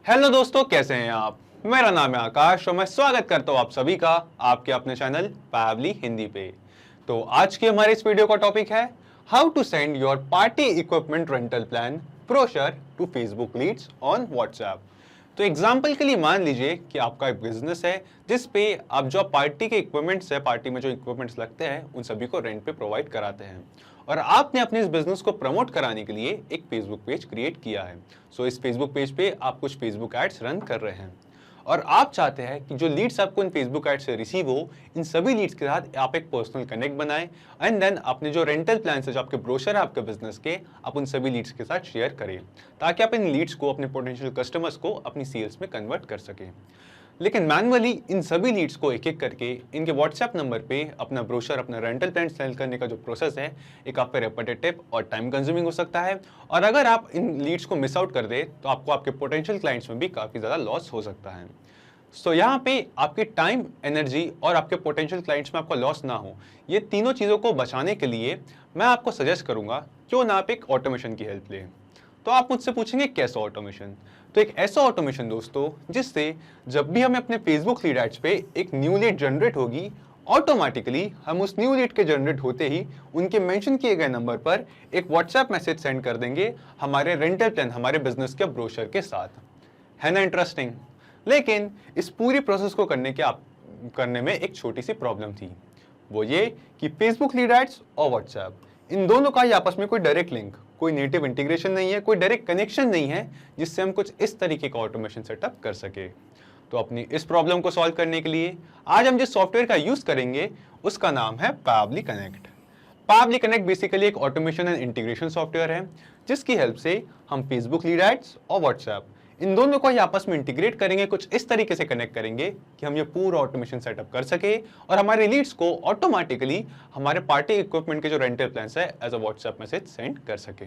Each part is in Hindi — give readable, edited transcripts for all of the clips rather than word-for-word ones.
हेलो दोस्तों, कैसे हैं आप। मेरा नाम है आकाश और मैं स्वागत करता हूं आप सभी का आपके अपने चैनल पावली हिंदी पे। तो आज की हमारे इस वीडियो का टॉपिक है how to send your party equipment rental plan brochure to Facebook leads on WhatsApp. तो एग्जाम्पल के लिए मान लीजिए कि आपका एक बिजनेस है जिस पे आप जो पार्टी के इक्विपमेंट्स है, पार्टी में जो इक्विपमेंट्स लगते हैं उन सभी को रेंट पे प्रोवाइड कराते हैं और आपने अपने इस बिजनेस को प्रमोट कराने के लिए एक फेसबुक पेज क्रिएट किया है। सो इस फेसबुक पेज पे आप कुछ फेसबुक एड्स रन कर रहे हैं और आप चाहते हैं कि जो लीड्स आपको इन फेसबुक एड से रिसीव हो, इन सभी लीड्स के साथ आप एक पर्सनल कनेक्ट बनाएं एंड देन अपने जो रेंटल प्लान है, जो आपके ब्रोशर है आपके बिजनेस के, आप उन सभी लीड्स के साथ शेयर करें ताकि आप इन लीड्स को अपने पोटेंशियल कस्टमर्स को अपनी सेल्स में कन्वर्ट कर सकें। लेकिन मैनुअली इन सभी लीड्स को एक एक करके इनके व्हाट्सएप नंबर पे अपना ब्रोशर, अपना रेंटल प्लान सेल करने का जो प्रोसेस है, एक आप पे रेपिटेटिव और टाइम कंज्यूमिंग हो सकता है। और अगर आप इन लीड्स को मिस आउट कर दे तो आपको आपके पोटेंशियल क्लाइंट्स में भी काफ़ी ज़्यादा लॉस हो सकता है। सो यहाँ पे आपकी टाइम, एनर्जी और आपके पोटेंशियल क्लाइंट्स में आपका लॉस ना हो, ये तीनों चीज़ों को बचाने के लिए मैं आपको सजेस्ट करूँगा क्यों ना आप एक ऑटोमेशन की हेल्प लें। तो आप मुझसे पूछेंगे कैसा ऑटोमेशन। तो एक ऐसा ऑटोमेशन दोस्तों जिससे जब भी हमें अपने फेसबुक लीड एड्स पे एक न्यू लीड जनरेट होगी, ऑटोमेटिकली हम उस न्यू लीड के जनरेट होते ही उनके मेंशन किए गए नंबर पर एक व्हाट्सएप मैसेज सेंड कर देंगे हमारे रेंटल प्लान, हमारे बिजनेस के ब्रोशर के साथ। है ना इंटरेस्टिंग। लेकिन इस पूरी प्रोसेस को करने में एक छोटी सी प्रॉब्लम थी। वो ये कि फेसबुक लीड एड्स और व्हाट्सएप, इन दोनों का ही आपस में कोई डायरेक्ट लिंक, कोई नेटिव इंटीग्रेशन नहीं है, कोई डायरेक्ट कनेक्शन नहीं है जिससे हम कुछ इस तरीके का ऑटोमेशन सेटअप कर सके। तो अपनी इस प्रॉब्लम को सॉल्व करने के लिए आज हम जिस सॉफ्टवेयर का यूज करेंगे उसका नाम है पावली कनेक्ट। पावली कनेक्ट बेसिकली एक ऑटोमेशन एंड इंटीग्रेशन सॉफ्टवेयर है जिसकी हेल्प से हम फेसबुक लीड एड्स और व्हाट्सएप, इन दोनों को ही आपस में इंटीग्रेट करेंगे, कुछ इस तरीके से कनेक्ट करेंगे कि हम ये पूरा ऑटोमेशन सेटअप कर सके और हमारे लीड्स को ऑटोमेटिकली हमारे पार्टी इक्विपमेंट के जो रेंटल प्लान्स है as a WhatsApp message send कर सके।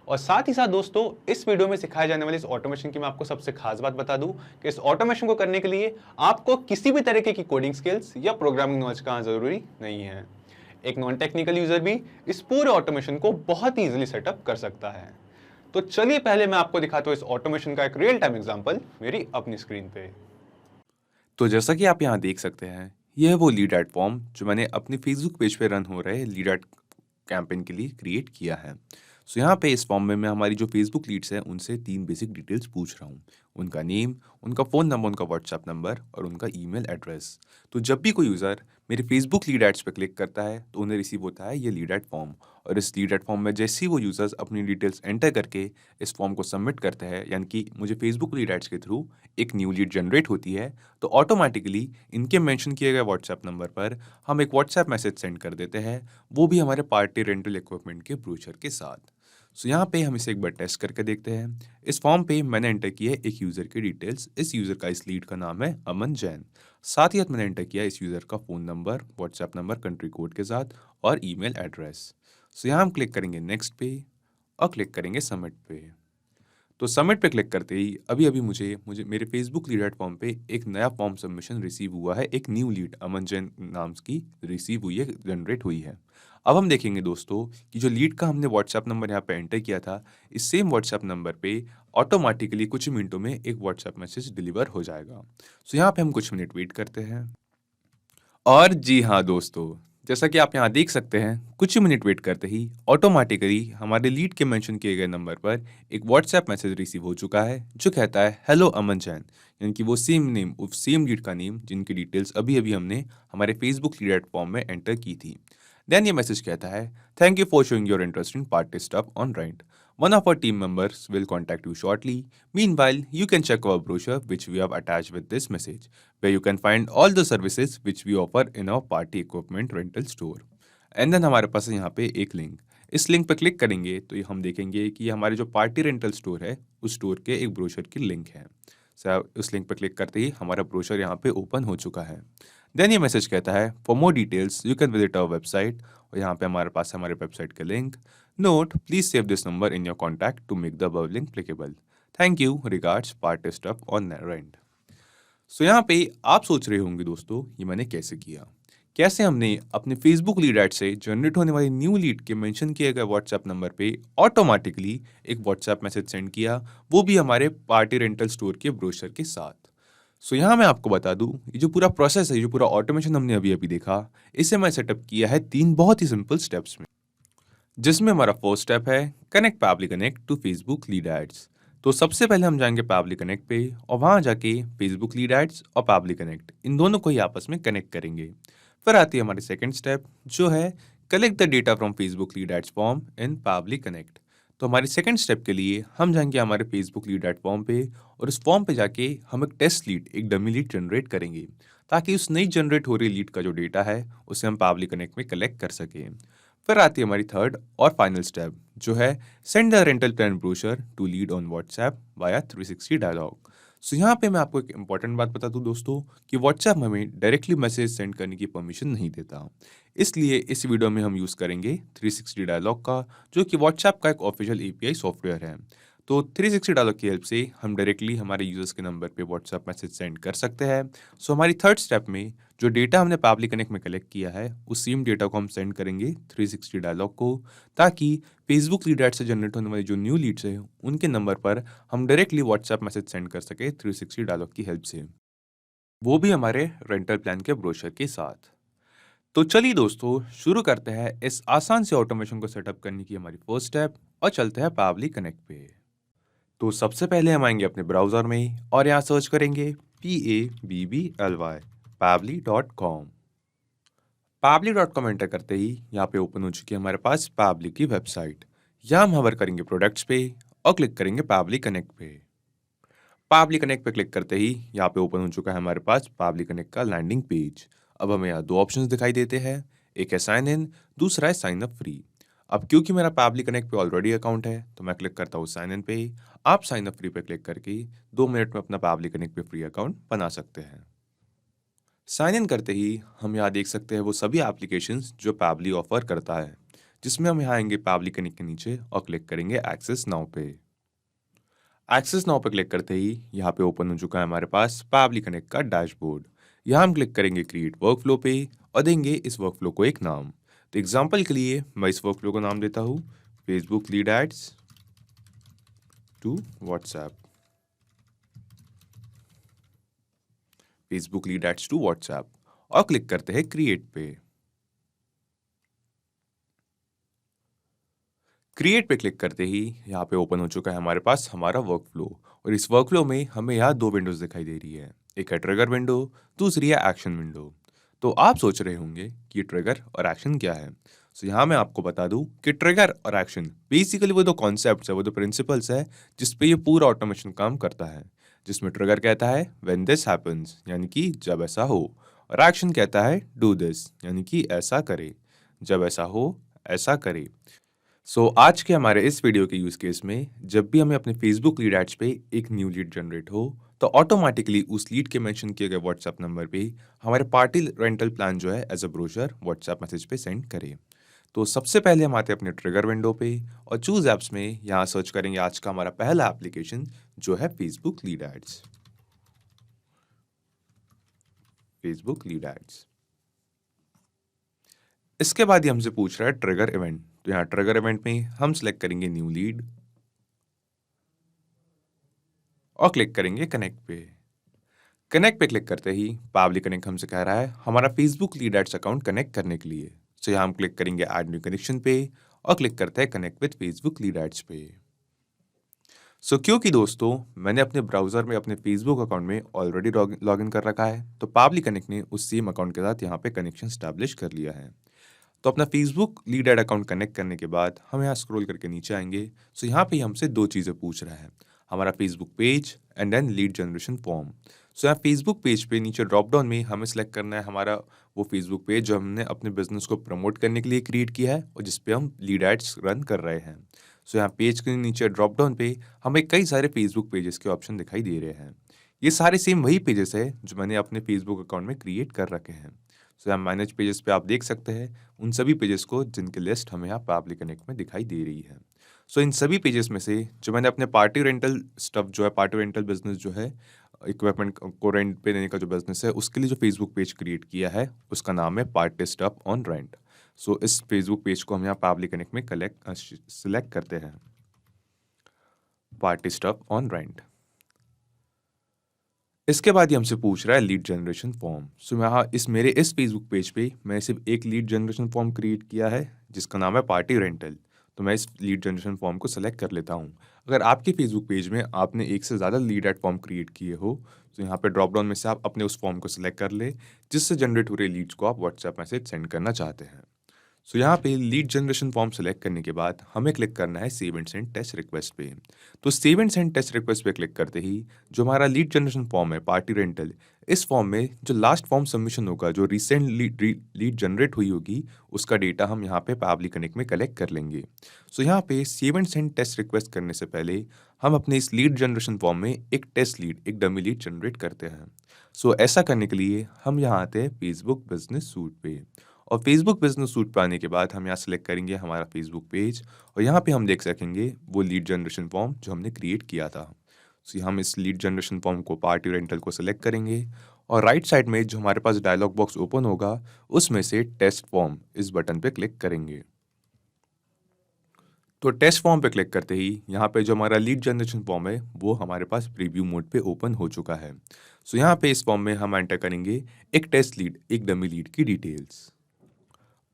और साथ ही साथ दोस्तों, इस वीडियो में सिखाए जाने वाले इस ऑटोमेशन की मैं आपको सबसे खास बात बता दूं कि इस ऑटोमेशन को करने के लिए आपको किसी भी तरीके की कोडिंग स्किल्स या प्रोग्रामिंग नॉलेज का जरूरी नहीं है। एक नॉन टेक्निकल यूजर भी इस पूरे ऑटोमेशन को बहुत ही इजीली सेटअप कर सकता है। तो चलिए पहले मैं आपको दिखाता हूं इस ऑटोमेशन का एक रियल टाइम एग्जांपल मेरी अपनी स्क्रीन पे। तो जैसा कि आप यहाँ देख सकते हैं, यह है वो लीड एड फॉर्म जो मैंने अपने फेसबुक पेज पे रन हो रहे लीड एड कैंपेन के लिए क्रिएट किया है। सो यहाँ पे इस फॉर्म में मैं हमारी जो फेसबुक लीड्स हैं उनसे 3 बेसिक डिटेल्स पूछ रहा हूँ। उनका नेम, उनका फ़ोन नंबर, उनका व्हाट्सएप नंबर और उनका ईमेल एड्रेस। तो जब भी कोई यूज़र मेरे फेसबुक लीड एड्स पे क्लिक करता है तो उन्हें रिसीव होता है ये लीड एड फॉर्म। और इस लीड एड फॉर्म में जैसे ही वो यूज़र्स अपनी डिटेल्स एंटर करके इस फॉर्म को सबमिट करते हैं, यानी कि मुझे फेसबुक लीड एड्स के थ्रू एक न्यू लीड जनरेट होती है, तो ऑटोमेटिकली इनके मेंशन किए गए व्हाट्सएप नंबर पर हम एक व्हाट्सएप मैसेज सेंड कर देते हैं, वो भी हमारे पार्टी रेंटल इक्विपमेंट के ब्रोचर के साथ। सो यहाँ पे हम इसे एक बार टेस्ट करके देखते हैं। इस फॉर्म पे मैंने एंटर किया है एक यूज़र की डिटेल्स। इस यूज़र का, इस लीड का नाम है अमन जैन। साथ ही साथ मैंने एंटर किया इस यूज़र का phone number, WhatsApp number, country code के साथ और ईमेल एड्रेस। सो यहाँ हम क्लिक करेंगे नेक्स्ट पे और क्लिक करेंगे सबमिट पे। तो सबमिट पे क्लिक करते ही अभी अभी मुझे मुझे मेरे फेसबुक लीड फॉर्म पे एक नया फॉर्म सबमिशन रिसीव हुआ है। एक न्यू लीड अमन जैन नाम की रिसीव हुई है, जनरेट हुई है। अब हम देखेंगे दोस्तों कि जो लीड का हमने व्हाट्सएप नंबर यहाँ पे एंटर किया था, इस सेम व्हाट्सएप नंबर पे ऑटोमेटिकली कुछ मिनटों में एक व्हाट्सएप मैसेज डिलीवर हो जाएगा। सो यहाँ पे हम कुछ मिनट वेट करते हैं। और जी हाँ दोस्तों, जैसा कि आप यहाँ देख सकते हैं, कुछ ही मिनट वेट करते ही ऑटोमेटिकली हमारे लीड के मेंशन किए गए नंबर पर एक व्हाट्सएप मैसेज रिसीव हो चुका है जो कहता है हेलो अमन जैन, यानी कि वो सेम नेम, उस सेम लीड का नेम जिनकी डिटेल्स अभी अभी हमने हमारे फेसबुक लीड फॉर्म में एंटर की थी। देन ये मैसेज कहता है thank you for showing your interest in party stuff on rent. One of our team members will contact you shortly. Meanwhile, you can check our brochure which we have attached with this message, where you can find all the services which we offer in our party equipment rental store. And then हमारे पास है यहाँ पे एक लिंक। इस लिंक पर क्लिक करेंगे तो ये हम देखेंगे कि हमारे जो पार्टी रेंटल स्टोर है उस स्टोर के एक ब्रोशर की लिंक है। उस लिंक पर क्लिक करते ही हमारा ब्रोशर यहाँ पे ओपन हो चुका है। देन ये मैसेज कहता है for more details you can visit our website, और यहाँ पे हमारे पास है हमारे वेबसाइट का link. Note please save this number in your contact to make the above link clickable. Thank you, regards party stuff on rent. So यहाँ पे आप सोच रहे होंगे दोस्तों ये मैंने कैसे किया। कैसे हमने अपने फेसबुक लीड ऐड से जनरेट होने वाली न्यू लीड के मेंशन किए गए व्हाट्सएप नंबर पे ऑटोमेटिकली एक व्हाट्सएप मैसेज सेंड किया, वो भी हमारे पार्टी रेंटल स्टोर के ब्रोशर के साथ। सो यहाँ मैं आपको बता दूं, ये जो पूरा प्रोसेस है, जो पूरा ऑटोमेशन हमने अभी अभी देखा, इसे मैं सेटअप किया है 3 बहुत ही सिंपल स्टेप्स में, जिसमें हमारा फर्स्ट स्टेप है connect Pabbly connect to Facebook lead ads. तो सबसे पहले हम जाएंगे पैबली कनेक्ट पे और वहाँ जाके फेसबुक लीड एड्स और पैबली कनेक्ट इन दोनों को ही आपस में कनेक्ट करेंगे। फिर आती है हमारी सेकंड स्टेप, जो है collect the data from Facebook lead ads form in Pabbly connect. तो हमारी सेकंड स्टेप के लिए हम जाएंगे हमारे फेसबुक लीड एड फॉर्म पे और उस फॉर्म पे जाके हम एक टेस्ट लीड, एक डमी लीड जनरेट करेंगे, ताकि उस नई जनरेट हो रही लीड का जो डेटा है उसे हम पैबली कनेक्ट में कलेक्ट कर सकें। फिर आती है हमारी थर्ड और फाइनल स्टेप, जो है send the rental plan brochure to lead on WhatsApp via 360 dialog. So यहाँ पे मैं आपको एक इंपॉर्टेंट बात बता दूं दोस्तों, कि व्हाट्सएप हमें डायरेक्टली मैसेज सेंड करने की परमिशन नहीं देता। इसलिए इस वीडियो में हम यूज़ करेंगे 360 डायलॉग का, जो कि व्हाट्सएप का एक ऑफिशियल एपीआई सॉफ्टवेयर है। तो 360 डायलॉग की हेल्प से हम डायरेक्टली हमारे यूजर्स के नंबर पे व्हाट्सएप मैसेज सेंड कर सकते हैं। सो हमारी थर्ड स्टेप में जो डेटा हमने पैबली कनेक्ट में कलेक्ट किया है, उस सेम डेटा को हम सेंड करेंगे 360 डायलॉग को, ताकि फेसबुक लीड एड से जनरेट होने वाली जो न्यू लीड्स है उनके नंबर पर हम डायरेक्टली व्हाट्सएप मैसेज सेंड कर सके 360 डायलॉग की हेल्प से, वो भी हमारे रेंटल प्लान के ब्रोशर के साथ। तो चलिए दोस्तों, शुरू करते हैं इस आसान से ऑटोमेशन को सेटअप करने की हमारी फर्स्ट स्टेप और चलते हैं पैबली कनेक्ट पे। तो सबसे पहले हम आएंगे अपने ब्राउजर में और यहाँ सर्च करेंगे PABBLY pabbly.com। pabbly.com एंटर करते ही यहाँ पे ओपन हो चुकी है हमारे पास पैबली की वेबसाइट। यहाँ हम हवर करेंगे प्रोडक्ट्स पे और क्लिक करेंगे पैबली कनेक्ट पे। पैबली कनेक्ट पे क्लिक करते ही यहाँ पे ओपन हो चुका है हमारे पास पैबली कनेक्ट का लैंडिंग पेज। अब हमें यहाँ 2 ऑप्शंस दिखाई देते हैं, एक है साइन इन, दूसरा है साइन अप फ्री। अब क्योंकि मेरा पैबली कनेक्ट पे ऑलरेडी अकाउंट है, तो मैं क्लिक करता हूँ साइन इन पे ही। आप साइन अप फ्री पे क्लिक करके 2 मिनट में अपना पैबली कनेक्ट पे फ्री अकाउंट बना सकते हैं। साइन इन करते ही हम यहाँ देख सकते हैं वो सभी एप्लीकेशंस जो पैबली ऑफर करता है, जिसमें हम यहाँ आएंगे पैबली कनेक्ट के नीचे और क्लिक करेंगे एक्सेस नाउ पे। एक्सेस नाउ पे क्लिक करते ही यहाँ पे ओपन हो चुका है हमारे पास पैबली कनेक्ट का डैशबोर्ड। यहाँ हम क्लिक करेंगे क्रिएट वर्कफ्लो पे और देंगे इस वर्कफ्लो को एक नाम। तो एग्जांपल के लिए मैं इस वर्कफ्लो को नाम देता हूँ Facebook lead ads to WhatsApp. Facebook lead ads to WhatsApp और क्लिक करते हैं क्रिएट पे। क्रिएट पे क्लिक करते ही यहाँ पे ओपन हो चुका है हमारे पास हमारा वर्कफ्लो और इस वर्कफ्लो में हमें यहाँ 2 विंडोज दिखाई दे रही है, एक है ट्रिगर विंडो, दूसरी है एक्शन विंडो। तो आप सोच रहे होंगे कि ट्रिगर और एक्शन क्या है। सो यहाँ मैं आपको बता दूं कि ट्रिगर और एक्शन बेसिकली वो 2 कॉन्सेप्ट्स है, वो 2 प्रिंसिपल्स है जिस पे ये पूरा ऑटोमेशन काम करता है। जिसमें ट्रिगर कहता है व्हेन दिस हैपेंस, यानी कि जब ऐसा हो, और एक्शन कहता है डू दिस, यानी कि ऐसा करे, जब ऐसा हो ऐसा करे। आज के हमारे इस वीडियो के यूज केस में जब भी हमें अपने फेसबुक लीड एड्स पे एक न्यू लीड जनरेट हो, तो ऑटोमेटिकली उस लीड के मेंशन किए गए व्हाट्सएप नंबर पे हमारे पार्टी रेंटल प्लान जो है as a brochure WhatsApp message पे सेंड करें। तो सबसे पहले हम आते हैं अपने ट्रिगर विंडो पे और चूज एप्स में यहाँ सर्च करेंगे आज का हमारा पहला एप्लीकेशन, जो है Facebook lead ads. Facebook lead ads. इसके बाद ये हमसे पूछ रहा है ट्रिगर इवेंट। तो यहाँ ट्रिगर इवेंट में हम सिलेक्ट करेंगे न्यू लीड और क्लिक करेंगे कनेक्ट पे। कनेक्ट पे क्लिक करते ही पैबली कनेक्ट हमसे कह रहा है हमारा Facebook lead ads account connect करने के लिए। सो यहाँ हम क्लिक करेंगे ऐड न्यू कनेक्शन पे और क्लिक करते हैं connect with Facebook lead ads पे। क्योंकि दोस्तों मैंने अपने ब्राउजर में अपने फेसबुक अकाउंट में ऑलरेडी लॉग इन कर रखा है, तो पैबली कनेक्ट ने उस सेम अकाउंट के साथ यहाँ पे कनेक्शन स्टैब्लिश कर लिया है। तो अपना Facebook lead ad account connect करने के बाद हम यहाँ स्क्रॉल करके नीचे आएंगे। यहाँ पे हमसे 2 चीज़ें पूछ रहा है, हमारा Facebook page and then lead generation form. यहाँ फेसबुक पेज पे नीचे ड्रॉप डाउन में हमें सेलेक्ट करना है हमारा वो फेसबुक पेज जो हमने अपने बिजनेस को प्रमोट करने के लिए क्रिएट किया है और जिसपे हम लीड एड्स रन कर रहे हैं। यहाँ पेज के नीचे ड्रॉप डाउन पे हमें कई सारे फेसबुक पेजेस के ऑप्शन दिखाई दे रहे हैं। ये सारे सेम वही पेजेस है जो मैंने अपने फेसबुक अकाउंट में क्रिएट कर रखे हैं। यहाँ मैनेज पेजेस पे आप देख सकते हैं उन सभी पेजेस को जिनकी लिस्ट हमें यहाँ पैबली कनेक्ट में दिखाई दे रही है। इन सभी पेजेस में से जो मैंने अपने पार्टी रेंटल स्टफ जो है, पार्टी रेंटल बिजनेस जो है इक्विपमेंट को रेंट पे देने का जो बिजनेस है उसके लिए जो फेसबुक पेज क्रिएट किया है उसका नाम है पार्टी स्टफ ऑन रेंट। सो इस फेसबुक पेज को हम यहाँ पैबली कनेक्ट में सिलेक्ट करते हैं, पार्टी स्टफ ऑन रेंट। इसके बाद ये हमसे पूछ रहा है लीड जनरेशन फॉर्म। सो यहाँ इस फेसबुक पेज पे मैं सिर्फ एक लीड जनरेशन फॉर्म क्रिएट किया है जिसका नाम है पार्टी रेंटल। तो मैं इस लीड जनरेशन फॉर्म को सेलेक्ट कर लेता हूँ। अगर आपके फेसबुक पेज में आपने एक से ज़्यादा लीड एड फॉर्म क्रिएट किए हो तो यहाँ पे ड्रॉप डाउन में से आप अपने उस फॉर्म को सिलेक्ट कर ले जिससे जनरेट हो रहे लीड्स को आप व्हाट्सएप मैसेज सेंड करना चाहते हैं। सो यहाँ पे लीड जनरेशन फॉर्म सेलेक्ट करने के बाद हमें क्लिक करना है save and send test request पे। तो save and send test request पे क्लिक करते ही जो हमारा लीड जनरेशन फॉर्म है पार्टी रेंटल, इस फॉर्म में जो लास्ट फॉर्म सबमिशन होगा, जो रिसेंट लीड जनरेट हुई होगी, उसका डेटा हम यहाँ पे पैबली कनेक्ट में कलेक्ट कर लेंगे। सो यहाँ पे save and send test request करने से पहले हम अपने इस लीड जनरेशन फॉर्म में एक टेस्ट लीड, एक डमी लीड जनरेट करते हैं। सो ऐसा करने के लिए हम यहाँ आते हैं फेसबुक बिजनेस सूट पे, और फेसबुक बिजनेस सूट पे आने के बाद हम यहाँ सेलेक्ट करेंगे हमारा फेसबुक पेज, और यहाँ पे हम देख सकेंगे वो लीड जनरेशन फॉर्म जो हमने क्रिएट किया था। सो हम इस लीड जनरेशन फॉर्म को पार्टी रेंटल को सेलेक्ट करेंगे और राइट साइड में जो हमारे पास डायलॉग बॉक्स ओपन होगा उसमें से टेस्ट फॉर्म इस बटन पे क्लिक करेंगे। तो टेस्ट फॉर्म पे क्लिक करते ही यहाँ पे जो हमारा लीड जनरेशन फॉर्म है वो हमारे पास प्रीव्यू मोड पे ओपन हो चुका है। सो यहाँ पे इस फॉर्म में हम एंटर करेंगे एक टेस्ट लीड, एक डमी लीड की डिटेल्स।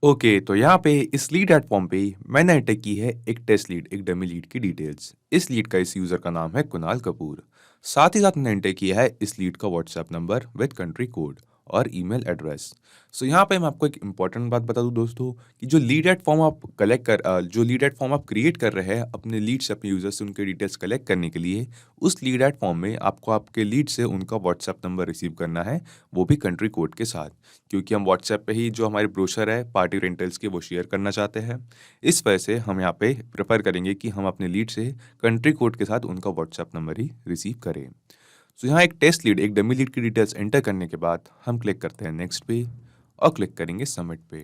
ओके, तो यहाँ पे इस लीड एड फॉर्म पे मैंने एंटर की है एक टेस्ट लीड, एक डमी लीड की डिटेल्स। इस लीड का इस यूज़र का नाम है कुणाल कपूर। साथ ही साथ मैंने एंटर किया है इस लीड का WhatsApp number with country code और ईमेल एड्रेस। सो यहाँ पे मैं आपको एक इंपॉर्टेंट बात बता दूं दोस्तों कि जो लीड एड फॉर्म आप जो लीड एड फॉर्म आप क्रिएट कर रहे हैं अपने लीड से, अपने यूजर से उनके डिटेल्स कलेक्ट करने के लिए, उस लीड एड फॉर्म में आपको आपके लीड से उनका व्हाट्सएप नंबर रिसीव करना है, वो भी कंट्री कोड के साथ, क्योंकि हम व्हाट्सएप पे ही जो हमारे ब्रोशर है पार्टी रेंटल्स के वो शेयर करना चाहते हैं। इस वजह से हम यहाँ पे प्रेफर करेंगे कि हम अपने लीड से कंट्री कोड के साथ उनका व्हाट्सएप नंबर ही रिसीव करें। सो यहाँ एक टेस्ट लीड, एक डमी लीड की डिटेल्स एंटर करने के बाद हम क्लिक करते हैं नेक्स्ट पे और क्लिक करेंगे सबमिट पे।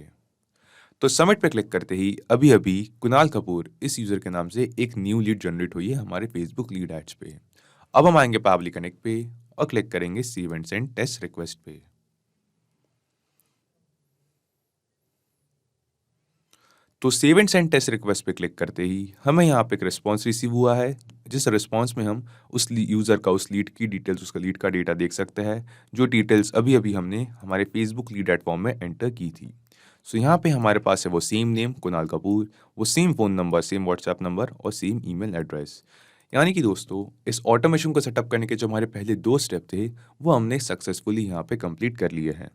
तो सबमिट पे क्लिक करते ही अभी अभी कुणाल कपूर इस यूज़र के नाम से एक न्यू लीड जनरेट हुई है हमारे फेसबुक लीड एड्स पे। अब हम आएंगे पैबली कनेक्ट पे और क्लिक करेंगे save and send test request पे। तो save and send test request पे क्लिक करते ही हमें यहाँ पे एक रिस्पॉन्स रिसीव हुआ है, जिस रिस्पॉन्स में हम उस यूज़र का, उस लीड की डिटेल्स, उसका लीड का डेटा देख सकते हैं, जो डिटेल्स अभी अभी हमने हमारे फेसबुक लीड एड फॉर्म में एंटर की थी। सो यहाँ पे हमारे पास है वो सेम नेम कुणाल कपूर, वो same phone number, same WhatsApp number और सेम ईमेल एड्रेस। यानी कि दोस्तों इस ऑटोमेशन को सेटअप करने के जो हमारे पहले 2 स्टेप थे वो हमने सक्सेसफुली यहाँ पे कंप्लीट कर लिए हैं,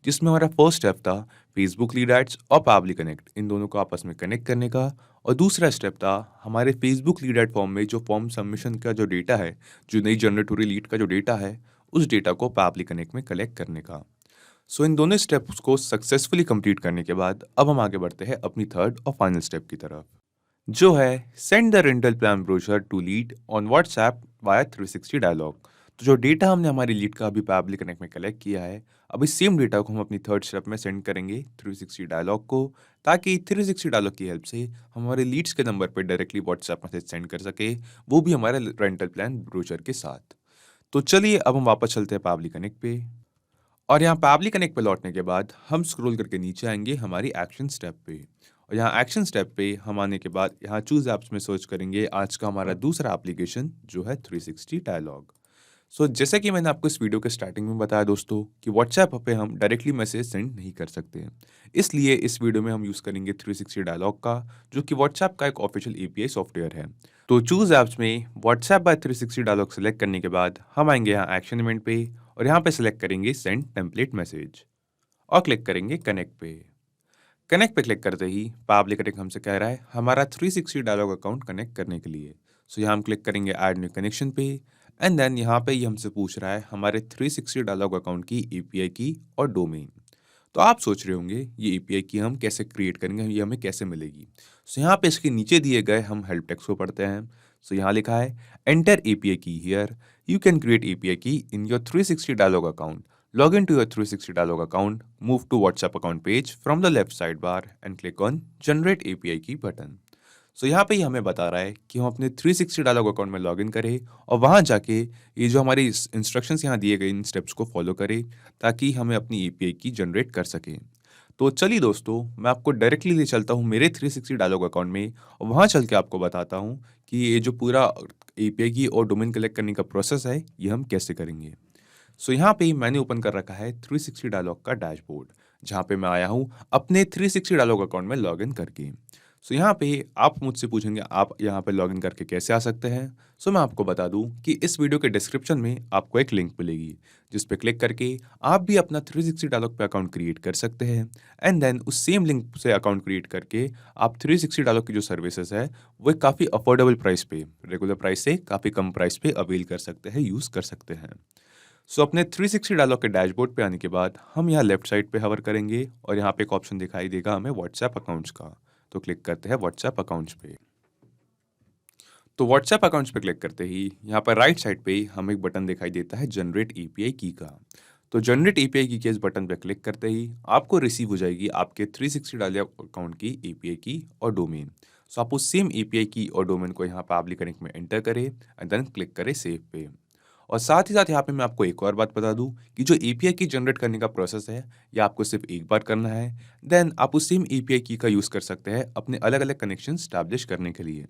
जिसमें हमारा फर्स्ट स्टेप था फेसबुक लीड एड्स और पैबली कनेक्ट, इन दोनों को आपस में कनेक्ट करने का, और दूसरा स्टेप था हमारे फेसबुक लीड एड फॉर्म में जो फॉर्म सबमिशन का जो डेटा है, जो नई जनरेट हो रही लीड का जो डेटा है, उस डेटा को पैबली कनेक्ट में कलेक्ट करने का। सो इन दोनों स्टेप्स को सक्सेसफुली कंप्लीट करने के बाद अब हम आगे बढ़ते हैं अपनी थर्ड और फाइनल स्टेप की तरफ, जो है send the rental plan brochure to lead on WhatsApp via 360 dialog. तो जो डेटा हमने हमारी लीड का अभी पैबली कनेक्ट में कलेक्ट किया है, अब इस सेम डेटा को हम अपनी थर्ड स्टेप में सेंड करेंगे 360 डायलॉग को, ताकि 360 डायलॉग की हेल्प से हम हमारे लीड्स के नंबर पर डायरेक्टली व्हाट्सएप मैसेज सेंड कर सके, वो भी हमारे रेंटल प्लान ब्रोशर के साथ। तो चलिए अब हम वापस चलते हैं पैबली कनेक्ट पे, और यहाँ पैबली कनेक्ट पे लौटने के बाद हम स्क्रॉल करके नीचे आएंगे हमारी एक्शन स्टेप पे, और यहाँ एक्शन स्टेप पे हम आने के बाद यहाँ चूज ऐप्स में सर्च करेंगे आज का हमारा दूसरा एप्लीकेशन जो है 360 डायलॉग। सो जैसा कि मैंने आपको इस वीडियो के स्टार्टिंग में बताया दोस्तों कि व्हाट्सएप पे हम डायरेक्टली मैसेज सेंड नहीं कर सकते हैं, इसलिए इस वीडियो में हम यूज़ करेंगे 360 डायलॉग का, जो कि व्हाट्सएप का एक ऑफिशियल एपीआई सॉफ्टवेयर है। तो चूज ऐप्स में व्हाट्सएप बाय 360 डायलॉग सेलेक्ट करने के बाद हम आएंगे यहाँ एक्शन इवेंट पे, और यहाँ पे सेलेक्ट करेंगे सेंड टेम्पलेट मैसेज और क्लिक करेंगे कनेक्ट पे। कनेक्ट पे क्लिक करते ही पैबली कनेक्ट हमसे कह रहा है हमारा 360 डायलॉग अकाउंट कनेक्ट करने के लिए। सो यहाँ हम क्लिक करेंगे ऐड न्यू कनेक्शन पे, एंड देन यहाँ पे ये हमसे पूछ रहा है हमारे 360 डायलॉग अकाउंट की एपीआई की और डोमेन। तो आप सोच रहे होंगे ये एपीआई की हम कैसे क्रिएट करेंगे, ये हमें कैसे मिलेगी। सो यहाँ पे इसके नीचे दिए गए हम हेल्प टेक्स्ट को पढ़ते हैं। सो यहाँ लिखा है enter API key here, you can create API key in your 360 dialog account, log into your 360 dialog account, move to WhatsApp account page from the left sidebar and click on Generate API Key button. सो यहाँ पे ही हमें बता रहा है कि हम अपने 360 डायलॉग अकाउंट में लॉगिन करें और वहाँ जाके ये जो हमारी इंस्ट्रक्शंस यहाँ दिए गए इन स्टेप्स को फॉलो करें ताकि हमें अपनी एपीआई की जनरेट कर सकें। तो चलिए दोस्तों, मैं आपको डायरेक्टली ले चलता हूँ मेरे 360 डायलॉग अकाउंट में और वहाँ चल के आपको बताता हूँ कि ये जो पूरा एपीआई की और डोमेन कलेक्ट करने का प्रोसेस है ये हम कैसे करेंगे। सो यहाँ पे मैंने ओपन कर रखा है 360 डायलॉग का डैशबोर्ड, जहाँ पे मैं आया हूँ अपने 360 डायलॉग अकाउंट में लॉगिन करके। सो यहाँ पे आप मुझसे पूछेंगे आप यहाँ पे लॉगिन करके कैसे आ सकते हैं। सो मैं आपको बता दूँ कि इस वीडियो के डिस्क्रिप्शन में आपको एक लिंक मिलेगी जिस पे क्लिक करके आप भी अपना 360 डायलॉग पे अकाउंट क्रिएट कर सकते हैं। एंड देन उस सेम लिंक से अकाउंट क्रिएट करके आप 360 डायलॉग की जो सर्विसेज है वो काफ़ी अफोर्डेबल प्राइस पे, रेगुलर प्राइस से काफ़ी कम प्राइस पे अवेल कर सकते हैं, यूज़ कर सकते हैं। सो अपने 360 डायलॉग के डैशबोर्ड पे आने के बाद हम यहाँ लेफ्ट साइड पे हवर करेंगे और यहाँ पे एक ऑप्शन दिखाई देगा हमें व्हाट्सएप अकाउंट्स का। तो क्लिक करते हैं व्हाट्सएप अकाउंट्स पे। तो व्हाट्सएप अकाउंट्स पे क्लिक करते ही यहाँ पर राइट साइड पे हमें एक बटन दिखाई देता है जनरेट एपीआई की का। तो जनरेट एपीआई की के इस बटन पे क्लिक करते ही आपको रिसीव हो जाएगी आपके 360 डायलॉग अकाउंट की एपीआई की और डोमेन। सो आप उस सेम एपीआई की और डोमेन को यहाँ पर एप्ली कनेक्ट में एंटर करें एंड देन क्लिक करें सेव पे। और साथ ही साथ यहाँ पे मैं आपको एक और बात बता दूं कि जो एपीआई की जनरेट करने का प्रोसेस है ये आपको सिर्फ एक बार करना है। देन आप उस सेम एपीआई की का यूज़ कर सकते हैं अपने अलग अलग कनेक्शन स्टैब्लिश करने के लिए।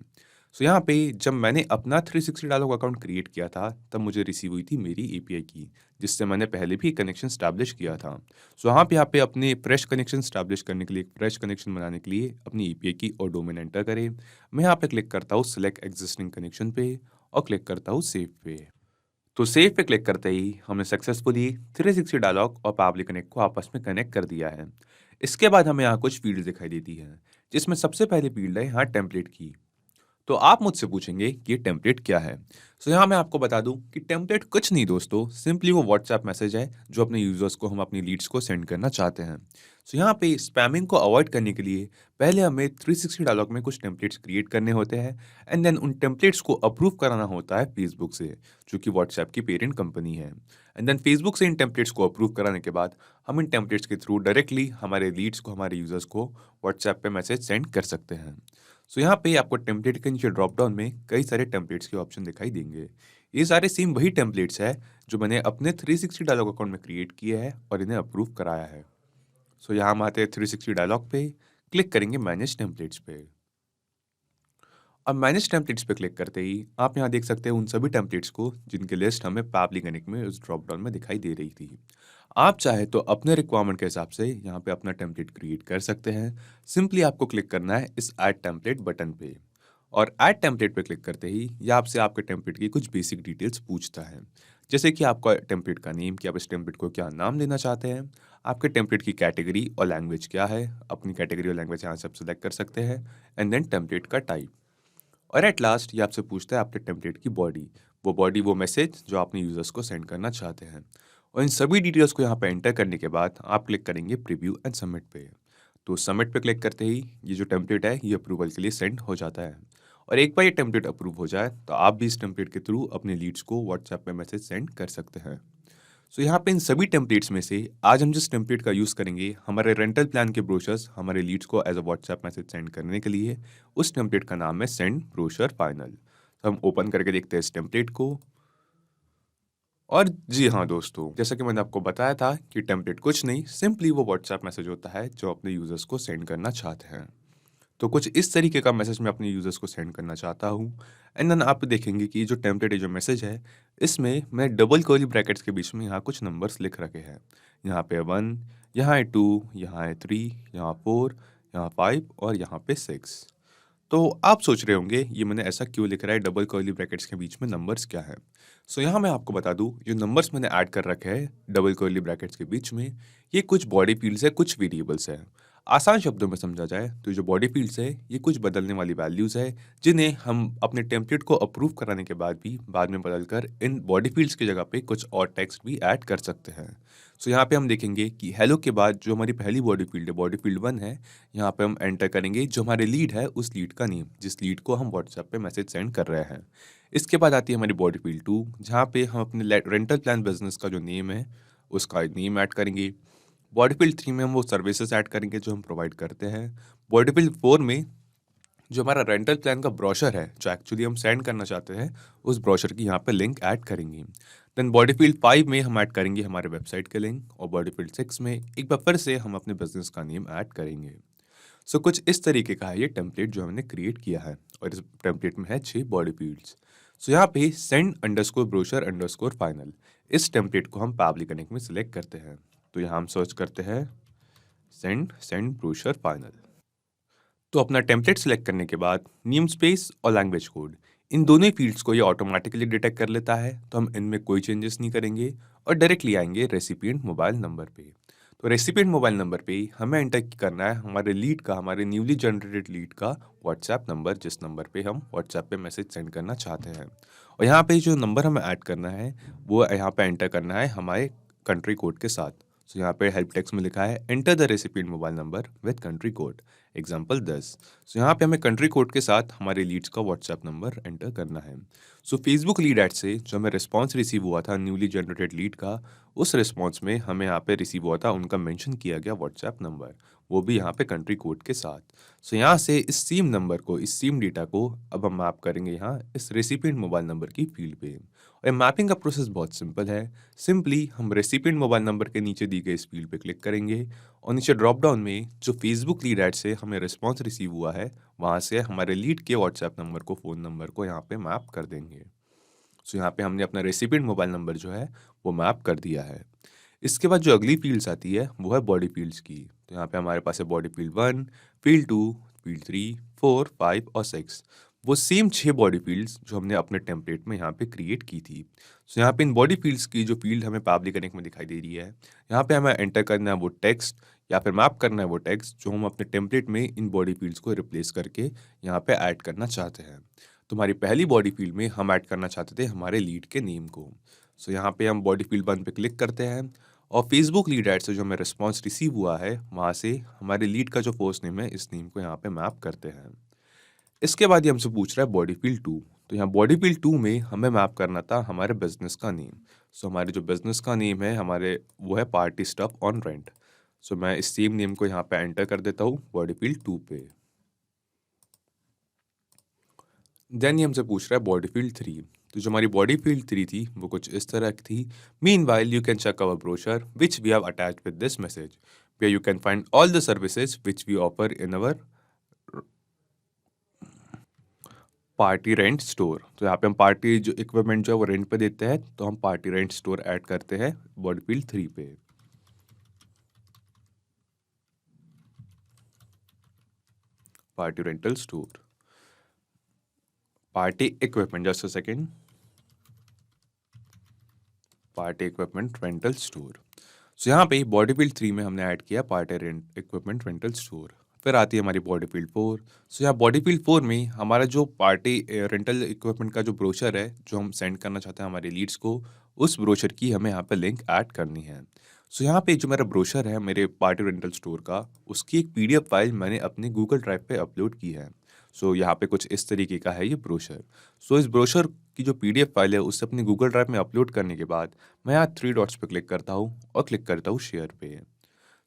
सो यहाँ पे जब मैंने अपना 360 डायलॉग अकाउंट क्रिएट किया था तब मुझे रिसीव हुई थी मेरी एपीआई की, जिससे मैंने पहले भी कनेक्शन स्टैब्लिश किया था। सो यहाँ पे अपने फ्रेश कनेक्शन स्टैब्लिश करने के लिए, फ्रेश कनेक्शन बनाने के लिए अपनी एपीआई की और डोमेन एंटर करें। मैं यहाँ पे क्लिक करता हूँ सिलेक्ट एग्जिस्टिंग कनेक्शन पे और क्लिक करता हूँ सेव पे। तो सेव पे क्लिक करते ही हमने सक्सेसफुली 360 डायलॉग और पावली कनेक्ट को आपस में कनेक्ट कर दिया है। इसके बाद हमें यहाँ कुछ फील्ड दिखाई देती है, जिसमें सबसे पहले फील्ड है यहाँ टेम्पलेट की। तो आप मुझसे पूछेंगे कि ये टेम्पलेट क्या है। सो यहाँ मैं आपको बता दूं कि टेम्पलेट कुछ नहीं दोस्तों, सिंपली वो व्हाट्सएप मैसेज है जो अपने यूजर्स को हम अपनी लीड्स को सेंड करना चाहते हैं। सो यहाँ पे स्पैमिंग को अवॉइड करने के लिए पहले हमें 360 डायलॉग में कुछ टेम्पलेट्स क्रिएट करने होते हैं एंड देन उन टेम्पलेट्स को अप्रूव कराना होता है फेसबुक से, जो कि व्हाट्सएप की पेरेंट कंपनी है। एंड देन फेसबुक से इन टेम्पलेट्स को अप्रूव कराने के बाद हम इन टेम्पलेट्स के थ्रू डायरेक्टली हमारे लीड्स को, हमारे यूजर्स को व्हाट्सएप पे मैसेज सेंड कर सकते हैं। सो यहाँ पे आपको टेम्पलेट के नीचे ड्रॉप डाउन में कई सारे टेम्पलेट्स के ऑप्शन दिखाई देंगे। ये सारे सेम वही टेम्पलेट्स है जो मैंने अपने 360 डायलॉग अकाउंट में क्रिएट किए हैं और इन्हें अप्रूव कराया है। सो यहाँ हम आते हैं 360 डायलॉग पे, क्लिक करेंगे मैनेज टेम्पलेट्स पे। अब मैनेज टेम्पलेट्स पे क्लिक करते ही आप यहाँ देख सकते हैं उन सभी टेम्पलेट्स को जिनकी लिस्ट हमें पावली कनेक्ट में उस ड्रॉप डाउन में दिखाई दे रही थी। आप चाहे तो अपने रिक्वायरमेंट के हिसाब से यहाँ पे अपना टेम्पलेट क्रिएट कर सकते हैं। सिंपली आपको क्लिक करना है इस ऐड टेम्पलेट बटन पे और ऐड टेम्पलेट पे क्लिक करते ही ये आपसे आपके टेम्पलेट की कुछ बेसिक डिटेल्स पूछता है, जैसे कि आपका टेम्पलेट का नेम, कि आप इस टेम्पलेट को क्या नाम देना चाहते हैं, आपके टेम्पलेट की कैटेगरी और लैंग्वेज क्या है, अपनी कैटेगरी और लैंग्वेज यहाँ से आप सेलेक्ट कर सकते हैं एंड देन टेम्पलेट का टाइप। और एट लास्ट ये आपसे पूछता है आपके टेम्पलेट की बॉडी, वो मैसेज जो आपने यूजर्स को सेंड करना चाहते हैं। और इन सभी डिटेल्स को यहाँ पे एंटर करने के बाद आप क्लिक करेंगे प्रीव्यू एंड सबमिट पे। तो सबमिट पे क्लिक करते ही ये जो टेम्पलेट है ये अप्रूवल के लिए सेंड हो जाता है। और एक बार ये टेम्पलेट अप्रूव हो जाए तो आप भी इस टेम्पलेट के थ्रू अपने लीड्स को व्हाट्सएप पे मैसेज सेंड कर सकते हैं। सो यहाँ पे इन सभी टेम्पलेट्स में से आज हम जिस टेम्पलेट का यूज़ करेंगे हमारे रेंटल प्लान के ब्रोशर्स हमारे लीड्स को as a WhatsApp message send करने के लिए, उस टेम्पलेट का नाम है सेंड ब्रोशर फाइनल। तो हम ओपन करके देखते हैं इस टेम्पलेट को। और जी हाँ दोस्तों, जैसा कि मैंने आपको बताया था कि टेम्पलेट कुछ नहीं, सिंपली वो व्हाट्सएप मैसेज होता है जो अपने यूजर्स को सेंड करना चाहते हैं। तो कुछ इस तरीके का मैसेज मैं अपने यूजर्स को सेंड करना चाहता हूँ। एंड देन आप देखेंगे कि जो टेम्पलेट है, जो मैसेज है, इसमें मैं डबल कर्ली ब्रैकेट्स के बीच में यहाँ कुछ नंबर्स लिख रखे हैं। यहाँ पे 1, यहाँ है 2, यहाँ है 3, यहाँ 4, यहाँ 5 और यहाँ पे 6। तो आप सोच रहे होंगे ये मैंने ऐसा क्यों लिख रहा है, डबल कर्ली ब्रैकेट्स के बीच में नंबर्स क्या है। सो यहाँ मैं आपको बता दूँ जो नंबर्स मैंने ऐड कर रखे हैं डबल कर्ली ब्रैकेट्स के बीच में, ये कुछ बॉडी फील्ड्स है, कुछ वेरिएबल्स है। आसान शब्दों में समझा जाए तो जो बॉडी फील्ड्स है ये कुछ बदलने वाली वैल्यूज़ है जिन्हें हम अपने टेम्पलेट को अप्रूव कराने के बाद भी बाद में बदलकर इन बॉडी फील्ड्स की जगह पे कुछ और टेक्स्ट भी ऐड कर सकते हैं। सो यहाँ पे हम देखेंगे कि हेलो के बाद जो हमारी पहली बॉडी फील्ड है, बॉडी फील्ड 1 है, यहाँ पे हम एंटर करेंगे जो हमारे लीड है उस लीड का नेम, जिस लीड को हम व्हाट्सएप पे मैसेज सेंड कर रहे हैं। इसके बाद आती है हमारी बॉडी फील्ड 2, जहाँ पे हम अपने रेंटल प्लान बिजनेस का जो नेम है उसका नेम ऐड करेंगे। बॉडी फील्ड 3 में हम वो सर्विसेज ऐड करेंगे जो हम प्रोवाइड करते हैं। बॉडी फील्ड 4 में जो हमारा रेंटल प्लान का ब्रोशर है, जो एक्चुअली हम सेंड करना चाहते हैं, उस ब्रोशर की यहाँ पे लिंक ऐड करेंगे। देन बॉडी फील्ड 5 में हम ऐड करेंगे हमारे वेबसाइट के लिंक, और बॉडी फील्ड 6 में एक बार फिर से हम अपने बिजनेस का नेम ऐड करेंगे। सो कुछ इस तरीके का है ये टेम्पलेट जो हमने क्रिएट किया है, और इस टेम्पलेट में है 6 बॉडी फील्ड्स। सो यहाँ पे send underscore brochure underscore final, इस टेम्पलेट को हम पैबली कनेक्ट में सिलेक्ट करते हैं। तो यहाँ हम सर्च करते हैं सेंड ब्रोशर फाइनल। तो अपना टेम्पलेट सिलेक्ट करने के बाद नेम स्पेस और लैंग्वेज कोड, इन दोनों फील्ड्स को ये ऑटोमेटिकली डिटेक्ट कर लेता है, तो हम इनमें कोई चेंजेस नहीं करेंगे और डायरेक्टली आएंगे रेसिपिएंट मोबाइल नंबर पे। तो रेसिपिएंट मोबाइल नंबर पे हमें एंटर करना है हमारे लीड का, हमारे न्यूली जनरेटेड लीड का व्हाट्सएप नंबर, जिस नंबर पे हम व्हाट्सएप पे मैसेज सेंड करना चाहते हैं। और यहाँ पे जो नंबर हमें ऐड करना है वो यहाँ पे एंटर करना है हमारे कंट्री कोड के साथ। सो यहाँ पे हेल्प टेक्स्ट में लिखा है enter the recipient mobile number with country code, example 10। सो यहाँ पे हमें कंट्री कोड के साथ हमारे लीड्स का व्हाट्सएप नंबर एंटर करना है। सो फेसबुक लीड एड से जो हमें रिस्पॉन्स रिसीव हुआ था न्यूली जनरेटेड लीड का, उस रिस्पॉन्स में हमें यहाँ पे रिसीव हुआ था उनका मेंशन किया गया व्हाट्सएप नंबर, वो भी यहाँ पे कंट्री कोड के साथ। सो यहाँ से इस सेम नंबर को, इस सेम डेटा को अब हम मैप करेंगे यहाँ इस रेसिपिएंट मोबाइल नंबर की फील्ड पे। और मैपिंग का प्रोसेस बहुत सिंपल है। सिंपली हम रेसिपिएंट मोबाइल नंबर के नीचे दी गई इस फील्ड पे क्लिक करेंगे, और नीचे ड्रॉप डाउन में जो फेसबुक लीड एड से हमें रिस्पॉन्स रिसीव हुआ है, वहाँ से हमारे लीड के व्हाट्सएप नंबर को, फ़ोन नंबर को यहाँ पे मैप कर देंगे। सो यहाँ पे हमने अपना रेसिपिएंट मोबाइल नंबर जो है वो मैप कर दिया है। इसके बाद जो अगली फील्ड्स आती है वो है बॉडी फील्ड्स की। तो यहाँ पे हमारे पास है बॉडी फील्ड 1, फील्ड 2, फील्ड 3, 4, 5 और 6, वो सेम 6 बॉडी फील्ड्स जो हमने अपने टेम्पलेट में यहाँ पे क्रिएट की थी। सो यहाँ पे इन बॉडी फील्ड्स की जो फील्ड हमें पैबली कनेक्ट में दिखाई दे रही है, यहाँ पे हमें एंटर करना है वो टेक्स्ट, या फिर मैप करना है वो टेक्स्ट जो हम अपने टेम्पलेट में इन बॉडी फील्ड्स को रिप्लेस करके यहाँ पे ऐड करना चाहते हैं। तो हमारी पहली बॉडी फील्ड में हम ऐड करना चाहते थे हमारे लीड के नेम को। सो यहाँ पे हम बॉडी फील्ड 1 पे क्लिक करते हैं, और फेसबुक लीड एड से जो हमें रिस्पॉन्स रिसीव हुआ है वहाँ से हमारे लीड का जो फर्स्ट नेम है, इस नेम को यहाँ पे मैप करते हैं। इसके बाद ये हमसे पूछ रहा है बॉडी फील्ड 2। तो यहाँ बॉडी फील्ड 2 में हमें मैप करना था हमारे बिजनेस का नेम। सो हमारे जो बिजनेस का नेम है हमारे, वो है पार्टी स्टफ ऑन रेंट। सो मैं इस सेम नेम को यहाँ पे एंटर कर देता हूँ बॉडी फील्ड 2 पे। देन ये हमसे पूछ रहा है बॉडी फील्ड 3। तो जो हमारी बॉडी फील्ड 3 थी वो कुछ इस तरह की थी। Meanwhile you can check our brochure which we have attached with this message, where you can find all the services which we offer in our party rent store. तो यहाँ पे हम पार्टी जो इक्विपमेंट जो है वो रेंट पे देते हैं, तो हम पार्टी रेंट स्टोर ऐड करते हैं बॉडी फील्ड 3 पे। Party rental store, party equipment, just a second, party equipment rental store. So यहाँ पे बॉडी फील्ड 3 में हमने ऐड किया party rent equipment rental store. फिर आती है हमारी बॉडी फील्ड 4। सो यहाँ बॉडी फील्ड 4 में हमारा जो पार्टी रेंटल इक्विपमेंट का जो ब्रोशर है जो हम सेंड करना चाहते हैं हमारे लीड्स को, उस ब्रोशर की हमें यहाँ पे लिंक ऐड करनी है। सो यहाँ पे जो मेरा ब्रोशर है मेरे पार्टी रेंटल स्टोर का, उसकी एक PDF फाइल मैंने अपने गूगल ड्राइव पे अपलोड की है। सो यहाँ पे कुछ इस तरीके का है ये ब्रोशर। सो इस ब्रोशर की जो PDF फाइल है उसे अपने गूगल ड्राइव में अपलोड करने के बाद मैं यहाँ 3 डॉट्स पे क्लिक करता हूँ और क्लिक करता हूँ शेयर पे।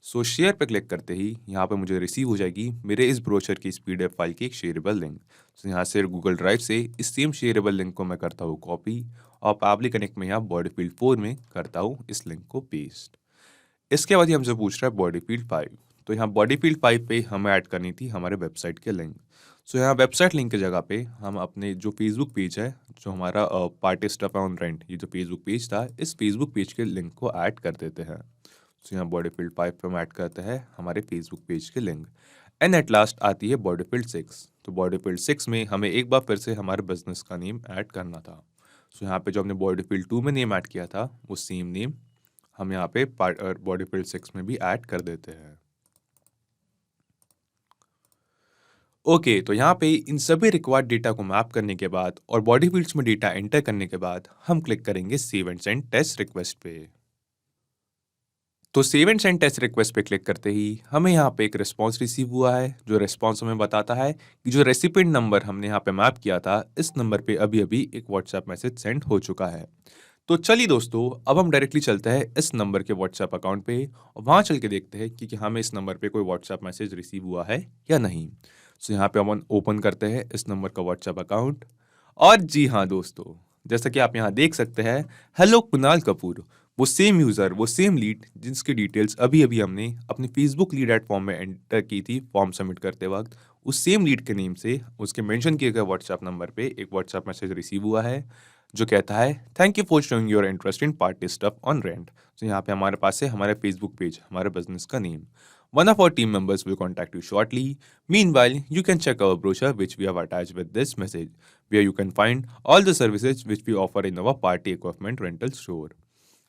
सो शेयर पे क्लिक करते ही यहाँ पे मुझे रिसीव हो जाएगी मेरे इस ब्रोशर की इस PDF फाइल की एक शेयरेबल लिंक। सो यहाँ से गूगल ड्राइव से इस सेम शेयरेबल लिंक को मैं करता हूँ कॉपी, और पैबली कनेक्ट में यहाँ बॉडी फील्ड 4 में करता हूँ इस लिंक को पेस्ट। इसके बाद ही हमसे पूछ रहा है बॉडी फील्ड 5। तो यहाँ बॉडी फील्ड 5 पे हमें ऐड करनी थी हमारे वेबसाइट के लिंक। सो यहाँ वेबसाइट लिंक की जगह पे हम अपने जो फेसबुक पेज है, जो हमारा पार्टी स्टफ ऑन रेंट, ये जो फेसबुक पेज था, इस फेसबुक पेज के लिंक को ऐड कर देते हैं। सो यहाँ बॉडी फील्ड 5 पे हम ऐड करते हैं हमारे फेसबुक पेज के लिंक। एंड एट लास्ट आती है बॉडी फील्ड 6। तो बॉडी फील्ड 6 में हमें एक बार फिर से हमारे बिजनेस का नेम ऐड करना था। सो यहाँ पे जो हमने बॉडी फील्ड 2 में नेम ऐड किया था वो सेम नेम हम यहाँ पे बॉडी फील्ड 6 में भी ऐड कर देते हैं। ओके, तो यहाँ पे इन सभी रिक्वायर्ड डेटा को मैप करने के बाद और बॉडी फील्ड्स में डेटा एंटर करने के बाद हम क्लिक करेंगे save and send test request पे। तो save and send test request पे क्लिक करते ही हमें यहाँ पे एक रिस्पॉन्स रिसीव हुआ है, जो रिस्पॉन्स हमें बताता है कि जो रेसिपिएंट नंबर हमने यहाँ पे मैप किया था, इस नंबर पे अभी अभी एक व्हाट्सएप मैसेज सेंड हो चुका है। तो चलिए दोस्तों, अब हम डायरेक्टली चलते हैं इस नंबर के व्हाट्सएप अकाउंट पे और वहाँ चल के देखते हैं कि हमें इस नंबर पे कोई व्हाट्सएप मैसेज रिसीव हुआ है या नहीं। सो यहाँ पे हम ओपन करते हैं इस नंबर का व्हाट्सएप अकाउंट। और जी हाँ दोस्तों, जैसा कि आप यहाँ देख सकते हैं, हेलो कुणाल कपूर, वो सेम यूज़र, वो सेम लीड जिसकी डिटेल्स अभी अभी हमने अपने फेसबुक लीड एट फॉर्म में एंटर की थी फॉर्म सबमिट करते वक्त, उस सेम लीड के नेम से उसके मेंशन किए गए व्हाट्सएप नंबर पे एक व्हाट्सएप मैसेज रिसीव हुआ है जो कहता है thank you for showing your interest in party stuff on rent. तो यहाँ पे हमारे पास है हमारा फेसबुक पेज, हमारे बिजनेस का name. One of our team members will contact you shortly. Meanwhile, you can check our brochure which we have attached with this message, where you can find all the services which we offer in our party equipment rental store.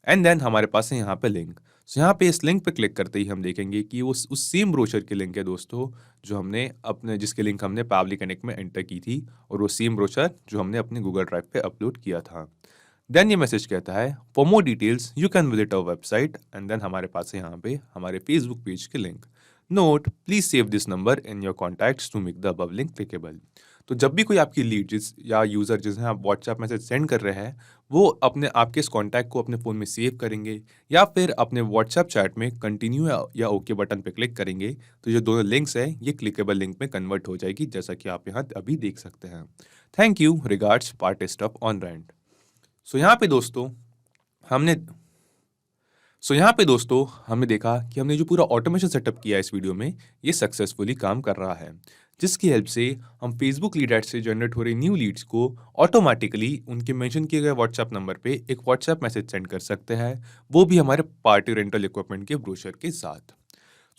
And then हमारे पास है यहाँ पे लिंक। सो यहाँ पे इस लिंक पे क्लिक करते ही हम देखेंगे कि वो उस सेम ब्रोशर की लिंक है दोस्तों, जो हमने अपने जिसके लिंक हमने पावली कनेक्ट में एंटर की थी, और वो सेम ब्रोशर जो हमने अपने गूगल ड्राइव पे अपलोड किया था। देन ये मैसेज कहता है for more details you can visit our website, and then हमारे पास है यहाँ पे हमारे फेसबुक पेज के link. Note please save this number in your contacts to make the above link clickable. तो जब भी कोई आपकी लीड या यूज़र जिसे आप व्हाट्सएप मैसेज सेंड कर रहे हैं, वो अपने आपके इस कॉन्टैक्ट को अपने फ़ोन में सेव करेंगे या फिर अपने व्हाट्सएप चैट में कंटिन्यू या ओके बटन पे क्लिक करेंगे, तो ये दोनों लिंक्स हैं ये क्लिकेबल लिंक में कन्वर्ट हो जाएगी, जैसा कि आप यहाँ अभी देख सकते हैं। Thank you, regards, party stuff on rent. So यहाँ पे दोस्तों हमने देखा कि हमने जो पूरा ऑटोमेशन सेटअप किया है इस वीडियो में, ये सक्सेसफुली काम कर रहा है, जिसकी हेल्प से हम फेसबुक लीड एड से जनरेट हो रही न्यू लीड्स को ऑटोमेटिकली उनके मेंशन किए गए व्हाट्सएप नंबर पे एक व्हाट्सएप मैसेज सेंड कर सकते हैं, वो भी हमारे पार्टी रेंटल इक्विपमेंट के ब्रोशर के साथ।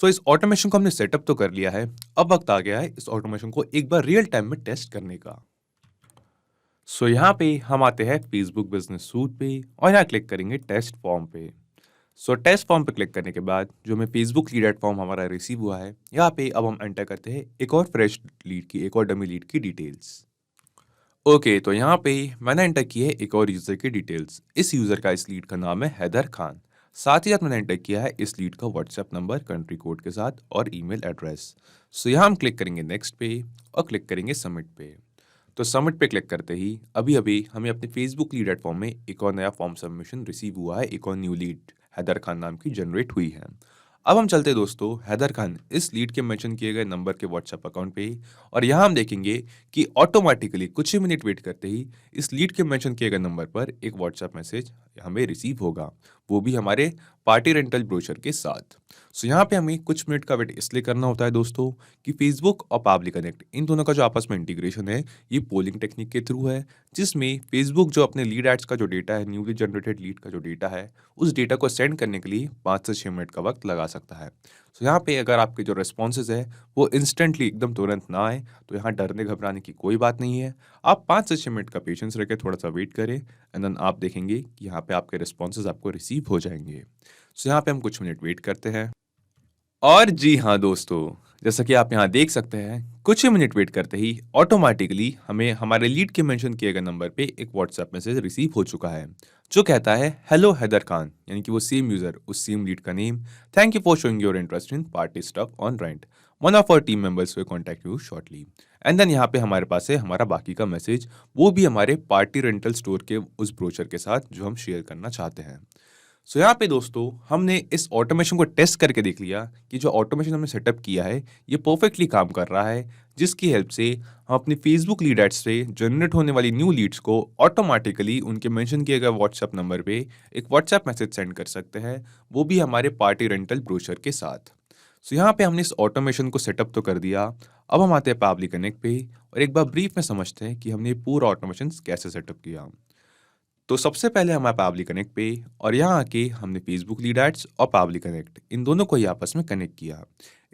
सो इस ऑटोमेशन को हमने सेटअप तो कर लिया है, अब वक्त आ गया है इस ऑटोमेशन को एक बार रियल टाइम में टेस्ट करने का। सो यहाँ पे हम आते हैं फेसबुक बिजनेस सूट पे और यहाँ क्लिक करेंगे टेस्ट फॉर्म पे। सो टेस्ट फॉर्म पे क्लिक करने के बाद जो हमें फेसबुक लीड एड फॉर्म हमारा रिसीव हुआ है, यहाँ पे अब हम एंटर करते हैं एक और फ्रेश लीड की, एक और डमी लीड की डिटेल्स। ओके, तो यहाँ पे मैंने एंटर की है एक और यूज़र की डिटेल्स। इस यूज़र का इस लीड का नाम है हैदर खान। साथ ही साथ मैंने एंटर किया है इस लीड का व्हाट्सएप नंबर, कंट्री कोड के साथ और ईमेल एड्रेस। सो यहाँ हम क्लिक करेंगे नेक्स्ट पे और क्लिक करेंगे सबमिट पे। तो सबमिट पे क्लिक करते ही अभी अभी हमें अपने फेसबुक लीड एड फॉर्म में एक और नया फॉर्म सबमिशन रिसीव हुआ है, एक और न्यू लीड हैदर खान नाम की जनरेट हुई है। अब हम चलते दोस्तों हैदर खान इस लीड के मेंशन किए गए नंबर के व्हाट्सएप अकाउंट पे, और यहाँ हम देखेंगे कि ऑटोमेटिकली कुछ ही मिनट वेट करते ही इस लीड के मेंशन किए गए नंबर पर एक व्हाट्सएप मैसेज हमें रिसीव होगा, वो भी हमारे पार्टी रेंटल ब्रोशर के साथ। सो यहाँ पे हमें कुछ मिनट का वेट इसलिए करना होता है दोस्तों कि फेसबुक और पावली कनेक्ट इन दोनों का जो आपस में इंटीग्रेशन है ये पोलिंग टेक्निक के थ्रू है, जिसमें फेसबुक जो अपने लीड एड्स का जो डेटा है, न्यूली जनरेटेड लीड का जो डेटा है, उस डेटा को सेंड करने के लिए 5 से 6 मिनट का वक्त लगा सकता है। सो यहाँ पे अगर आपके जो रिस्पॉन्सेज है वो इंस्टेंटली एकदम तुरंत ना आए, तो यहाँ डरने घबराने की कोई बात नहीं है। आप 5 से 6 मिनट का पेशेंस रखें, थोड़ा सा वेट करें, एंड देन आप देखेंगे कि यहाँ पे आपके रिस्पॉन्सेज आपको रिसीव हो जाएंगे। सो यहाँ पे हम कुछ मिनट वेट करते हैं। और जी हाँ दोस्तों, जैसा कि आप यहाँ देख सकते हैं, कुछ ही मिनट वेट करते ही ऑटोमेटिकली हमें हमारे लीड के मेंशन किए गए नंबर पे एक व्हाट्सएप मैसेज रिसीव हो चुका है जो कहता है हेलो हैदर खान, यानी कि वो सेम यूजर, उस सेम लीड का name, thank you for showing your interest in party stuff on rent, one of our team members will contact you shortly. And then यहाँ पे हमारे पास है हमारा बाकी का मैसेज, वो भी हमारे पार्टी रेंटल स्टोर के उस ब्रोचर के साथ जो हम शेयर करना चाहते हैं। सो यहाँ पे दोस्तों हमने इस ऑटोमेशन को टेस्ट करके देख लिया कि जो ऑटोमेशन हमने सेटअप किया है ये परफेक्टली काम कर रहा है, जिसकी हेल्प से हम अपनी फेसबुक लीड एड्स से जनरेट होने वाली न्यू लीड्स को ऑटोमेटिकली उनके मेंशन किए गए व्हाट्सएप नंबर पे एक व्हाट्सएप मैसेज सेंड कर सकते हैं, वो भी हमारे पार्टी रेंटल ब्रोशर के साथ। सो यहाँ पे हमने इस ऑटोमेशन को सेटअप तो कर दिया, अब हम आते हैं पावली कनेक्ट पे और एक बार ब्रीफ में समझते हैं कि हमने पूरा ऑटोमेशन कैसे सेटअप किया। तो सबसे पहले हमारे पावली कनेक्ट पे और यहाँ आके हमने फेसबुक लीड एड्स और पावली कनेक्ट इन दोनों को ही आपस में कनेक्ट किया।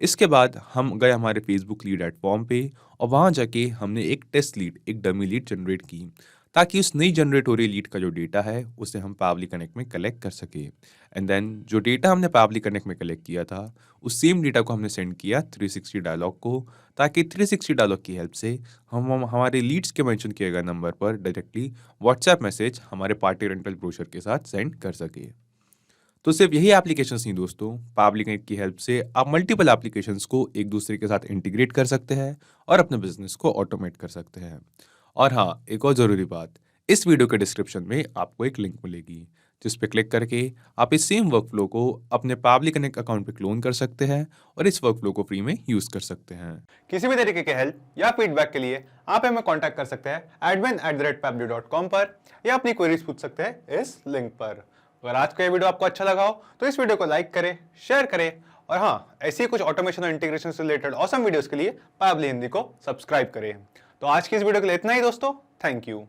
इसके बाद हम गए हमारे फेसबुक लीड एड फॉर्म पे और वहाँ जाके हमने एक टेस्ट लीड, एक डमी लीड जनरेट की, ताकि उस नई जनरेट हो रही लीड का जो डेटा है उसे हम पावली कनेक्ट में कलेक्ट कर सके। एंड देन जो डेटा हमने पावली कनेक्ट में कलेक्ट किया था उस सेम डेटा को हमने सेंड किया 360 डायलॉग को, ताकि 360 डायलॉग की हेल्प से हम हमारे लीड्स के मेंशन किए गए नंबर पर डायरेक्टली व्हाट्सएप मैसेज हमारे पार्टी रेंटल ब्रोशर के साथ सेंड कर सके। तो सिर्फ यही एप्लीकेशंस नहीं दोस्तों, पावली कनेक्ट की हेल्प से आप मल्टीपल एप्लीकेशंस को एक दूसरे के साथ इंटीग्रेट कर सकते हैं और अपने बिजनेस को ऑटोमेट कर सकते हैं। और हाँ, एक और ज़रूरी बात, इस वीडियो के डिस्क्रिप्शन में आपको एक लिंक मिलेगी जिस पे क्लिक करके आप इस सेम वर्कफ्लो को अपने पावरली कनेक्ट अकाउंट पे क्लोन कर सकते हैं और इस वर्कफ्लो को फ्री में यूज कर सकते हैं। किसी भी तरीके के हेल्प या फीडबैक के लिए आप हमें कांटेक्ट कर सकते हैं admin@pabbly.com पर या अपनी क्वेरीज पूछ सकते हैं इस लिंक पर। अगर आज का ये वीडियो आपको अच्छा लगा हो तो इस वीडियो को लाइक करें, शेयर करें और हाँ, ऐसी ही कुछ ऑटोमेशन और इंटीग्रेशन से रिलेटेड ऑसम वीडियोस के लिए पावरली हिंदी को सब्सक्राइब करें। तो आज की इस वीडियो के लिए इतना ही दोस्तों, थैंक यू।